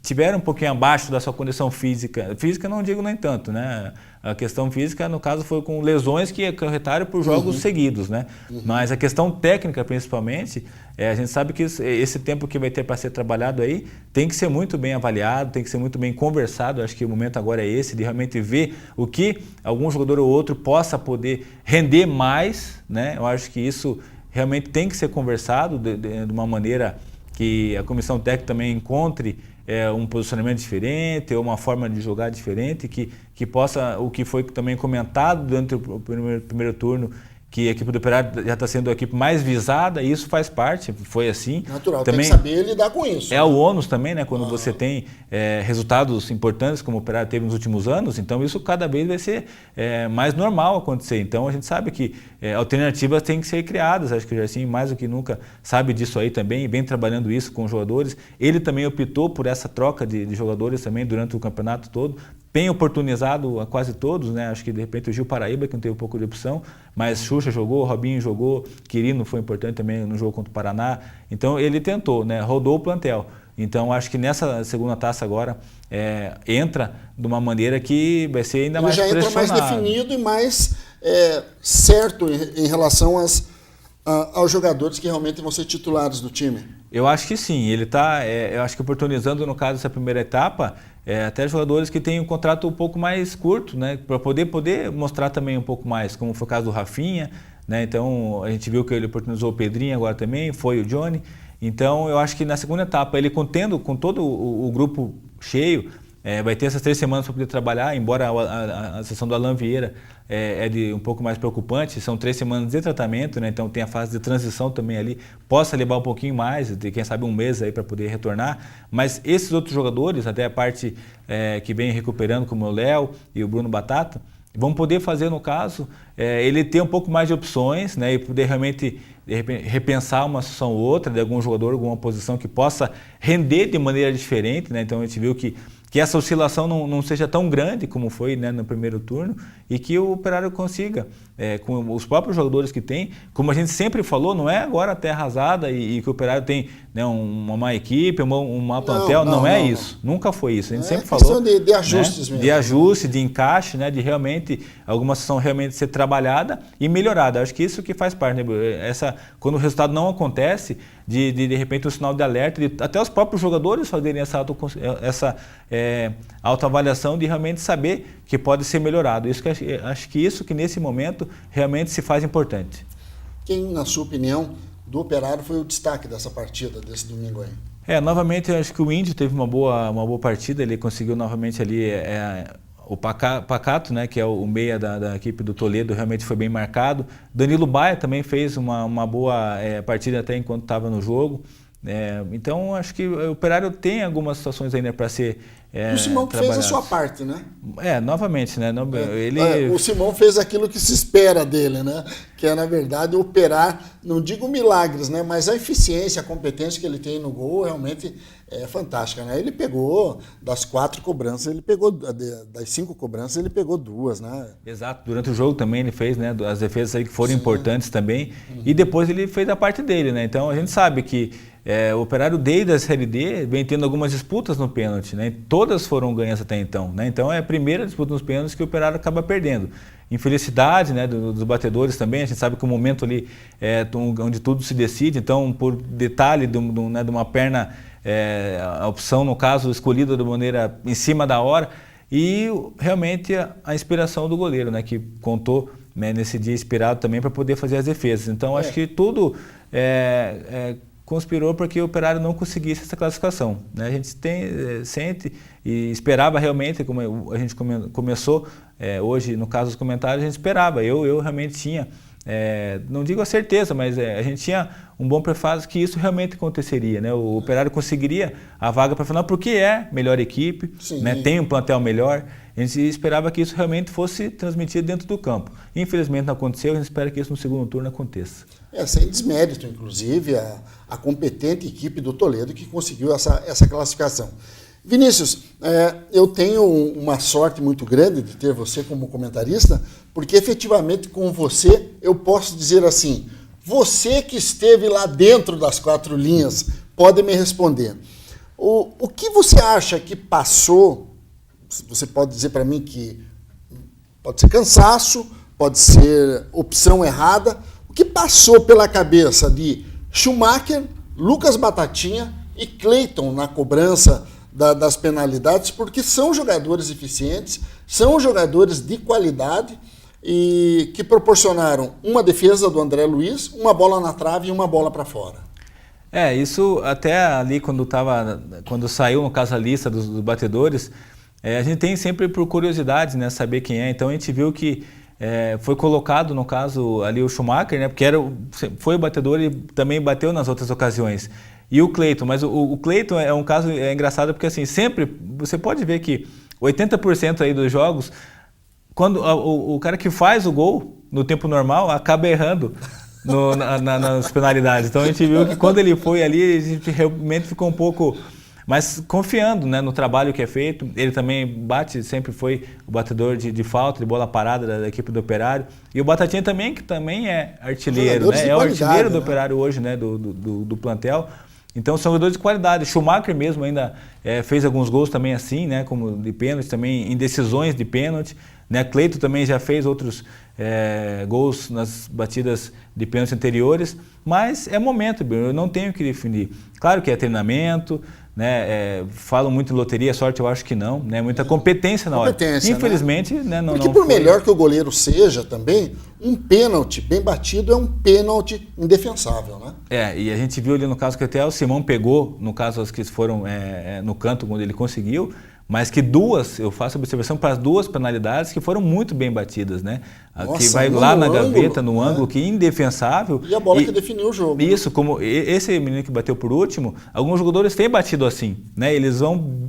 tiveram um pouquinho abaixo da sua condição física. Física não digo nem tanto, né? A questão física, no caso, foi com lesões que acarretaram por jogos seguidos, né? Mas a questão técnica, principalmente, a gente sabe que esse tempo que vai ter para ser trabalhado aí tem que ser muito bem avaliado, tem que ser muito bem conversado. Acho que o momento agora é esse, de realmente ver o que algum jogador ou outro possa poder render mais, né? Eu acho que isso realmente tem que ser conversado de uma maneira que a comissão técnica também encontre um posicionamento diferente, ou uma forma de jogar diferente, que possa, o que foi também comentado durante o primeiro turno, que a equipe do Operário já está sendo a equipe mais visada, e isso faz parte, foi assim. Natural, também tem que saber lidar com isso. É o ônus também, né? Quando você tem resultados importantes, como o Operário teve nos últimos anos, então isso cada vez vai ser mais normal acontecer. Então a gente sabe que alternativas têm que ser criadas, acho que o Gerson mais do que nunca sabe disso aí também, e vem trabalhando isso com os jogadores. Ele também optou por essa troca de jogadores também durante o campeonato todo, tem oportunizado a quase todos, né? Acho que de repente o Gil Paraíba, que não teve um pouco de opção, mas Xuxa jogou, Robinho jogou, Quirino foi importante também no jogo contra o Paraná. Então ele tentou, né? Rodou o plantel. Então acho que nessa segunda taça agora entra de uma maneira que vai ser ainda mais pressionado. Ele já entra mais definido e mais certo em relação aos jogadores que realmente vão ser titulares do time. Eu acho que sim, ele está, eu acho que oportunizando no caso essa primeira etapa, até jogadores que têm um contrato um pouco mais curto, né, para poder mostrar também um pouco mais, como foi o caso do Rafinha, né, então a gente viu que ele oportunizou o Pedrinho agora também, foi o Johnny, então eu acho que na segunda etapa, ele contendo com todo o grupo cheio, vai ter essas 3 semanas para poder trabalhar, embora a sessão do Alan Vieira de um pouco mais preocupante, são 3 semanas de tratamento, né? Então tem a fase de transição também ali, possa levar um pouquinho mais, de quem sabe um mês aí para poder retornar, mas esses outros jogadores, até a parte que vem recuperando, como o Léo e o Bruno Batata, vão poder fazer, no caso, ele ter um pouco mais de opções, né? E poder realmente de repente, repensar uma situação ou outra de algum jogador, alguma posição que possa render de maneira diferente, né? Então a gente viu que essa oscilação não seja tão grande como foi, né, no primeiro turno, e que o Operário consiga, com os próprios jogadores que tem, como a gente sempre falou, não é agora a terra arrasada e que o Operário tem, né, uma má equipe, uma plantel, não é isso, nunca foi isso, a gente sempre falou. É questão de ajustes, né, mesmo. De ajuste, de encaixe, né, de realmente alguma situação realmente ser trabalhada e melhorada. Acho que isso que faz parte, né, quando o resultado não acontece, de repente um sinal de alerta, até os próprios jogadores fazerem essa autoavaliação de realmente saber que pode ser melhorado. Acho que isso que nesse momento realmente se faz importante. Quem, na sua opinião, do Operário foi o destaque dessa partida, desse domingo aí? Novamente, eu acho que o Índio teve uma boa partida, ele conseguiu novamente ali o Pacato, né, que é o meia da equipe do Toledo, realmente foi bem marcado. Danilo Baia também fez uma boa partida até enquanto estava no jogo. Então, acho que o Operário tem algumas situações ainda para ser o Simão fez a sua parte, né? Novamente, né? O Simão fez aquilo que se espera dele, né? Que é, na verdade, operar, não digo milagres, né? Mas a eficiência, a competência que ele tem no gol realmente é fantástica, né? Ele pegou das 4 cobranças, ele pegou das 5 cobranças, ele pegou 2, né? Exato. Durante o jogo também ele fez, né? As defesas aí que foram importantes também. E depois ele fez a parte dele, né? Então a gente sabe que o Operário desde a Série D vem tendo algumas disputas no pênalti, né? Todas foram ganhas até então, né? Então é a primeira disputa nos pênaltis que o Operário acaba perdendo. Infelicidade, né, dos batedores também, a gente sabe que o momento ali é onde tudo se decide, então por detalhe de uma perna, a opção no caso escolhida de maneira em cima da hora, e realmente a inspiração do goleiro, né, que contou, né, nesse dia inspirado também para poder fazer as defesas. Então acho que tudo conspirou para que o Operário não conseguisse essa classificação, né? A gente sente e esperava realmente, como a gente começou hoje, no caso dos comentários, a gente esperava. Eu realmente tinha, não digo a certeza, mas a gente tinha um bom prefácio que isso realmente aconteceria, né? O Operário conseguiria a vaga para a final porque é melhor equipe, né? Tem um plantel melhor. A gente esperava que isso realmente fosse transmitido dentro do campo. Infelizmente não aconteceu, a gente espera que isso no segundo turno aconteça. Sem desmérito, inclusive, a competente equipe do Toledo que conseguiu essa classificação. Vinícius, eu tenho uma sorte muito grande de ter você como comentarista, porque efetivamente com você eu posso dizer assim, você que esteve lá dentro das 4 linhas pode me responder. O que você acha que passou? Você pode dizer para mim que pode ser cansaço, pode ser opção errada. O que passou pela cabeça de Schumacher, Lucas Batatinha e Cleiton na cobrança das penalidades, porque são jogadores eficientes, são jogadores de qualidade e que proporcionaram uma defesa do André Luiz, uma bola na trave e uma bola para fora. Isso até ali quando saiu, no caso, a lista dos batedores, a gente tem sempre por curiosidade, né, saber quem é. Então a gente viu que foi colocado, no caso, ali o Schumacher, né, porque foi o batedor e também bateu nas outras ocasiões. E o Cleiton, mas o Cleiton é um caso engraçado porque assim, sempre, você pode ver que 80% aí dos jogos, quando o cara que faz o gol no tempo normal acaba errando nas penalidades. Então a gente viu que quando ele foi ali, a gente realmente ficou um pouco mais confiando, né, no trabalho que é feito. Ele também sempre foi o batedor de falta, de bola parada da equipe do Operário. E o Batatinha também, que também é artilheiro, né? É o artilheiro do Operário hoje, né, do plantel. Então são jogadores de qualidade. Schumacher mesmo ainda fez alguns gols também assim, né, como de pênalti, também em decisões de pênalti, né? Cleiton também já fez outros gols nas batidas de pênalti anteriores, mas é momento, eu não tenho que definir. Claro que é treinamento, né? Falam muito em loteria, sorte eu acho que não, né? Muita competência na hora. Infelizmente, né? Porque por melhor que o goleiro seja também, um pênalti bem batido é um pênalti indefensável, né? E a gente viu ali no caso que até o Simão pegou, no caso as que foram no canto quando ele conseguiu, mas que eu faço observação para as 2 penalidades que foram muito bem batidas, né? Nossa, que vai lá na gaveta, no ângulo, que é indefensável. E a bola que definiu o jogo. Isso, como esse menino que bateu por último, alguns jogadores têm batido assim, né? Eles vão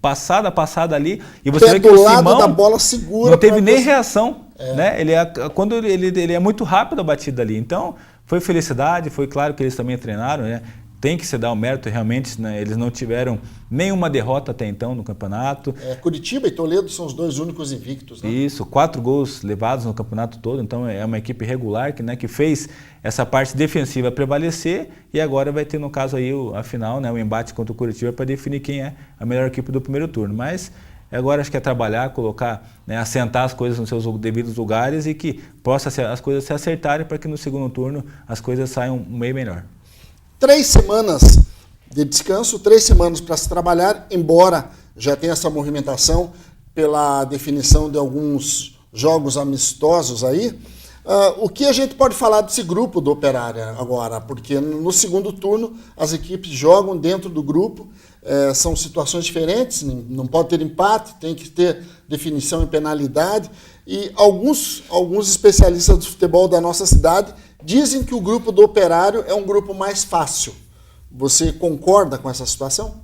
passada ali e você vê que o Simão da bola segura, não teve nem reação, né? Quando ele é muito rápido a batida ali. Então, foi felicidade, foi claro que eles também treinaram, né? Tem que se dar o mérito, realmente, né? Eles não tiveram nenhuma derrota até então no campeonato. Curitiba e Toledo são os 2 únicos invictos, né? Isso, 4 gols levados no campeonato todo, então é uma equipe regular que fez essa parte defensiva prevalecer e agora vai ter, no caso aí, a final, né? O embate contra o Curitiba para definir quem é a melhor equipe do primeiro turno. Mas agora acho que é trabalhar, colocar, né, assentar as coisas nos seus devidos lugares e que as coisas se acertarem para que no segundo turno as coisas saiam meio melhor. 3 semanas de descanso, 3 semanas para se trabalhar, embora já tenha essa movimentação pela definição de alguns jogos amistosos aí. O que a gente pode falar desse grupo do Operário agora? Porque no segundo turno as equipes jogam dentro do grupo, são situações diferentes, não pode ter empate, tem que ter definição em penalidade. E alguns especialistas do futebol da nossa cidade dizem que o grupo do Operário é um grupo mais fácil. Você concorda com essa situação?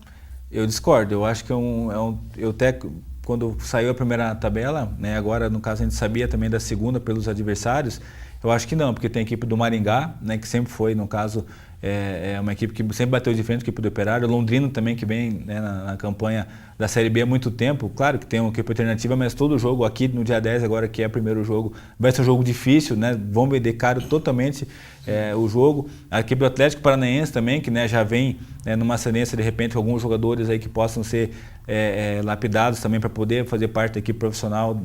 Eu discordo. Eu acho que eu até quando saiu a primeira tabela, né, agora no caso a gente sabia também da segunda pelos adversários, eu acho que não, porque tem a equipe do Maringá, né, que sempre foi, no caso, uma equipe que sempre bateu de frente com a equipe do Operário, Londrina também, que vem, né, na campanha da Série B há muito tempo, claro que tem uma equipe alternativa, mas todo jogo aqui no dia 10, agora que é o primeiro jogo, vai ser um jogo difícil, né, vão vender caro totalmente o jogo. A equipe do Atlético Paranaense também, que, né, já vem, né, numa ascendência de repente alguns jogadores aí que possam ser lapidados também para poder fazer parte da equipe profissional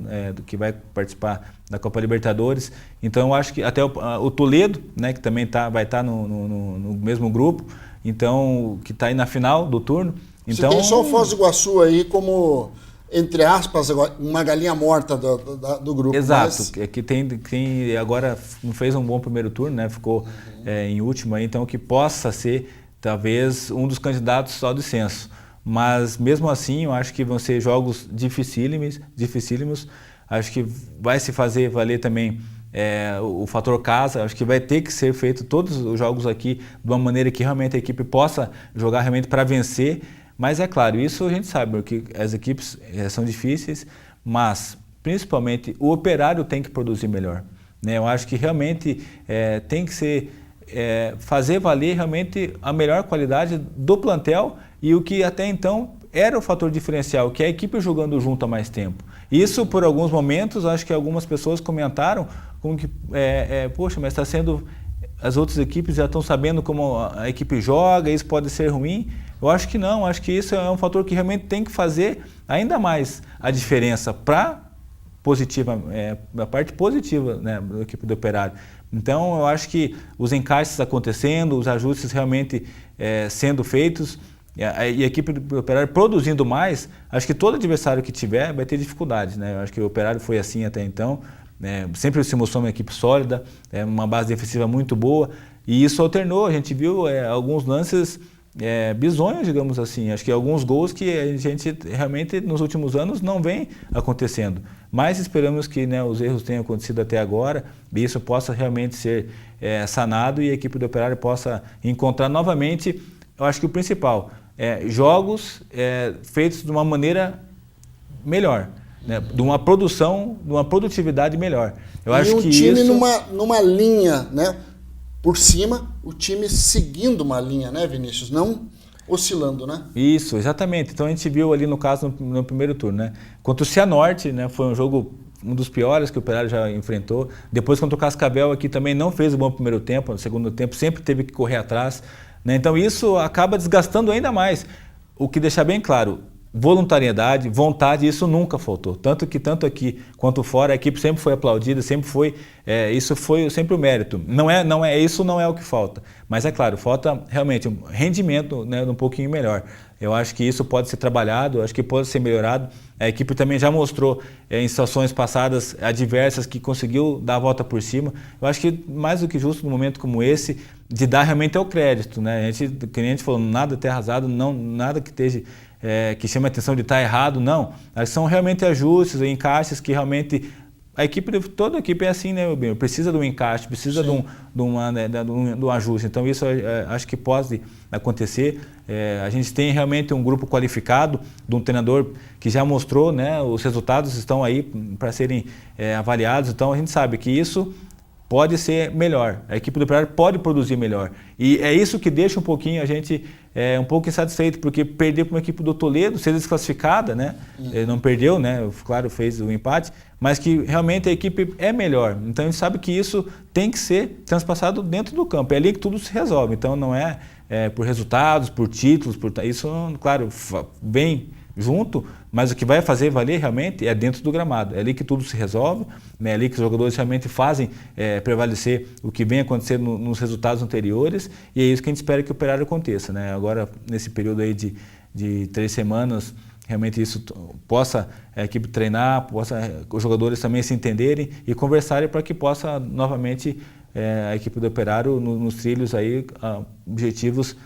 que vai participar da Copa Libertadores. Então eu acho que até o Toledo, né, que também vai estar no mesmo grupo, então que está aí na final do turno. Então, você tem só o Foz do Iguaçu aí como, entre aspas, uma galinha morta do grupo. Exato, que tem agora não fez um bom primeiro turno, né? Ficou em último aí, então que possa ser talvez um dos candidatos ao descenso. Mas mesmo assim, eu acho que vão ser jogos dificílimos. Acho que vai se fazer valer também o fator casa. Acho que vai ter que ser feito todos os jogos aqui de uma maneira que realmente a equipe possa jogar realmente para vencer. Mas é claro, isso a gente sabe, que as equipes são difíceis, mas principalmente o Operário tem que produzir melhor, né? Eu acho que realmente tem que ser fazer valer realmente a melhor qualidade do plantel e o que até então era o fator diferencial, que é a equipe jogando junto há mais tempo. Isso, por alguns momentos, acho que algumas pessoas comentaram como que, poxa, mas está sendo... As outras equipes já estão sabendo como a equipe joga, isso pode ser ruim. Eu acho que não, acho que isso é um fator que realmente tem que fazer ainda mais a diferença para a parte positiva, né, da equipe do Operário. Então, eu acho que os encaixes acontecendo, os ajustes realmente sendo feitos, e a equipe do Operário produzindo mais, acho que todo adversário que tiver vai ter dificuldades, né? Eu acho que o Operário foi assim até então, sempre se mostrou uma equipe sólida, uma base defensiva muito boa, e isso alternou. A gente viu alguns lances bizonhos, digamos assim. Acho que alguns gols que a gente realmente nos últimos anos não vem acontecendo. Mas esperamos que, né, os erros tenham acontecido até agora e isso possa realmente ser sanado e a equipe do Operário possa encontrar novamente, eu acho que o principal, jogos feitos de uma maneira melhor, né, de uma produção, de uma produtividade melhor. Eu acho que time isso... numa linha, né? Por cima, o time seguindo uma linha, né, Vinícius? Não oscilando, né? Isso, exatamente. Então a gente viu ali no caso no primeiro turno, né? Contra o Cianorte, né? Foi um jogo, um dos piores que o Operário já enfrentou. Depois contra o Cascavel aqui também não fez um bom primeiro tempo, no segundo tempo sempre teve que correr atrás, né? Então isso acaba desgastando ainda mais. O que deixa bem claro, voluntariedade, vontade, isso nunca faltou. Tanto aqui quanto fora, a equipe sempre foi aplaudida, sempre foi, isso foi sempre o mérito. Isso não é o que falta. Mas é claro, falta realmente um rendimento, né, um pouquinho melhor. Eu acho que isso pode ser trabalhado, acho que pode ser melhorado. A equipe também já mostrou em situações passadas adversas que conseguiu dar a volta por cima. Eu acho que mais do que justo num momento como esse, de dar realmente o crédito, né? Que nem a gente falou, nada ter arrasado, nada que esteja... que chama a atenção de estar errado, não. São realmente ajustes, encaixes que realmente... Toda a equipe é assim, né, Rubinho? Precisa de um encaixe, precisa de um ajuste. Então isso acho que pode acontecer. A gente tem realmente um grupo qualificado, de um treinador que já mostrou, né, os resultados estão aí para serem avaliados. Então a gente sabe que isso pode ser melhor, a equipe do Operário pode produzir melhor. E é isso que deixa um pouquinho a gente um pouco insatisfeito, porque perder para uma equipe do Toledo, ser desclassificada, né? Não perdeu, né? Claro, fez o empate, mas que realmente a equipe é melhor. Então a gente sabe que isso tem que ser transpassado dentro do campo, é ali que tudo se resolve. Então não é por resultados, por títulos, isso, claro, vem junto, mas o que vai fazer valer realmente é dentro do gramado. É ali que tudo se resolve, né? É ali que os jogadores realmente fazem prevalecer o que vem acontecendo nos resultados anteriores, e é isso que a gente espera que o Operário aconteça, né? Agora, nesse período aí de 3 semanas, realmente isso possa a equipe treinar, possa os jogadores também se entenderem e conversarem para que possa novamente a equipe do Operário nos trilhos aí, objetivos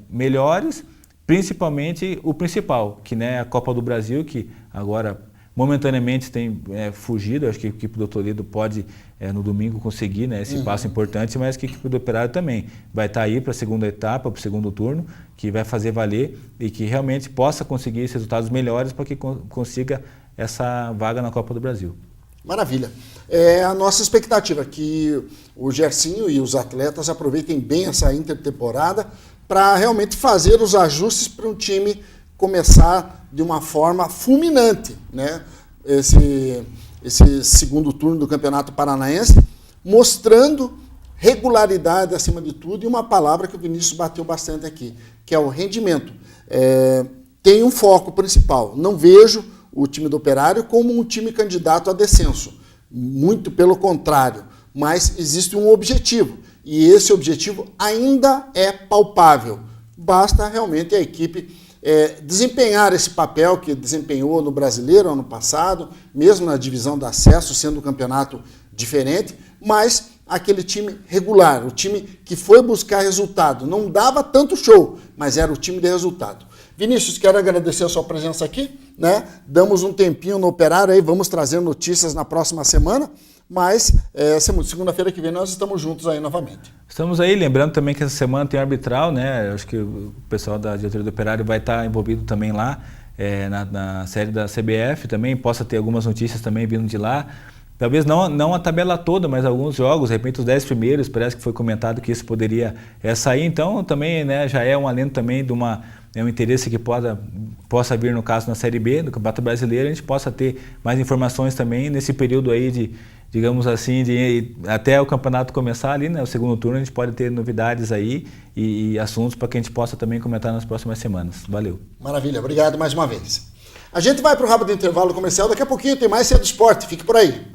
melhores. Principalmente o principal, que, né, a Copa do Brasil, que agora momentaneamente tem fugido. Acho que a equipe do Toledo pode no domingo conseguir, né, esse passo importante, mas que a equipe do Operário também vai estar aí para a segunda etapa, para o segundo turno, que vai fazer valer e que realmente possa conseguir esses resultados melhores para que consiga essa vaga na Copa do Brasil. Maravilha. É a nossa expectativa que o Gersinho e os atletas aproveitem bem essa intertemporada para realmente fazer os ajustes para um time começar de uma forma fulminante, né? Esse segundo turno do Campeonato Paranaense, mostrando regularidade acima de tudo, e uma palavra que o Vinícius bateu bastante aqui, que é o rendimento. Tem um foco principal. Não vejo o time do Operário como um time candidato a descenso. Muito pelo contrário. Mas existe um objetivo. E esse objetivo ainda é palpável. Basta realmente a equipe desempenhar esse papel que desempenhou no Brasileiro ano passado, mesmo na divisão de acesso, sendo o campeonato diferente, mas aquele time regular, o time que foi buscar resultado. Não dava tanto show, mas era o time de resultado. Vinícius, quero agradecer a sua presença aqui, né? Damos um tempinho no Operário aí, vamos trazer notícias na próxima semana, mas segunda-feira que vem nós estamos juntos aí novamente. Estamos aí, lembrando também que essa semana tem arbitral, né? Eu acho que o pessoal da diretoria do Operário vai estar envolvido também lá, na série da CBF também, possa ter algumas notícias também vindo de lá. Talvez não a tabela toda, mas alguns jogos, de repente os 10 primeiros, parece que foi comentado que isso poderia sair, então também, né, já é um alento também de um interesse que possa vir, no caso, na Série B, do Campeonato Brasileiro, a gente possa ter mais informações também nesse período aí de, digamos assim, até o campeonato começar ali, né, o segundo turno, a gente pode ter novidades aí e assuntos para que a gente possa também comentar nas próximas semanas. Valeu. Maravilha, obrigado mais uma vez. A gente vai para o rápido intervalo comercial, daqui a pouquinho tem mais Cedo Esporte, fique por aí.